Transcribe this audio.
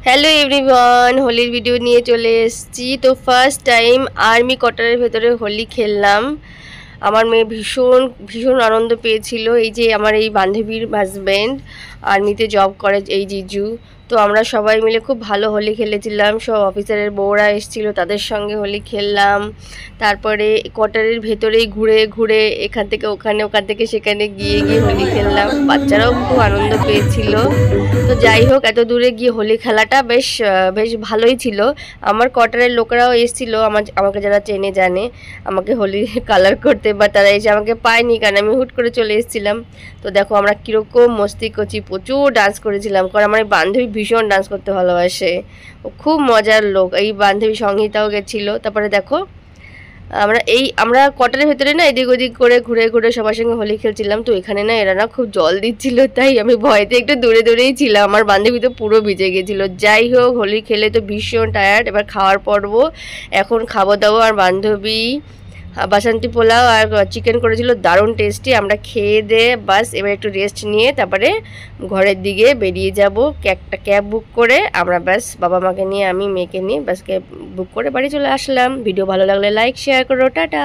Hello everyone, হোলির video নিয়ে চলে এসেছি। তো ফার্স্ট টাইম আর্মি কোয়ার্টারের ভেতরে হোলি খেললাম। আমার মেয়ে ভীষণ ভীষণ আনন্দ পেয়েছিল। এই যে আমার এই বান্ধবীর হাজব্যান্ড আর্মিতে জব করে, এই জিজু। তো আমরা সবাই মিলে খুব ভালো হোলি খেলেছিলাম। সব অফিসারের বউরা এসেছিল, তাদের সঙ্গে হোলি খেললাম। তারপরে কোয়ার্টারের ভেতরেই ঘুরে ঘুরে এখান থেকে ওখানে, ওখান থেকে সেখানে গিয়ে গিয়ে হোলি খেললাম। বাচ্চারাও খুব আনন্দ পেয়েছিল। তো যাই হোক, এত দূরে গিয়ে হোলি খেলাটা বেশ বেশ ভালোই ছিল। আমার কোয়ার্টারের লোকেরাও এসেছিলো, আমাকে যারা চেনে জানে আমাকে হোলি কালার করতে, বা তারা এসে আমাকে পায়নি, কারণ আমি হুট করে চলে এসেছিলাম। তো দেখো আমরা কীরকম মস্তি করছি, প্রচুর ডান্স করেছিলাম, কারণ আমার এই বান্ধবী ভীষণ ডান্স করতে ভালোবাসে। ও খুব মজার লোক। এই বান্ধবী সঙ্গীতাও গেছিলো। তারপরে দেখো আমরা কোয়ার্টারের ভেতরে না এদিক ওদিক করে ঘুরে ঘুরে সবার সঙ্গে হোলি খেলছিলাম। তো এখানে না এরা না খুব জল দিচ্ছিল, তাই আমি ভয়তে একটু দূরে দূরেই ছিলাম। আমার বান্ধবী তো পুরো ভিজে গেছিলো। যাই হোক, হোলি খেলে তো ভীষণ টায়ার্ড। এবার খাওয়ার পর্ব, এখন খাবো দাবো। আর বান্ধবী বাসন্তী পোলাও আর চিকেন করেছিল, দারুণ টেস্টি। আমরা খেয়ে দিয়ে বাস এবার একটু রেস্ট নিয়ে তারপরে ঘরের দিকে বেরিয়ে যাব। একটা ক্যাব বুক করে আমরা বাস বাবা মাকে নিয়ে, আমি মেয়েকে নিয়ে বাস ক্যাব বুক করে বাড়ি চলে আসলাম। ভিডিও ভালো লাগলে লাইক শেয়ার করো, টাটা।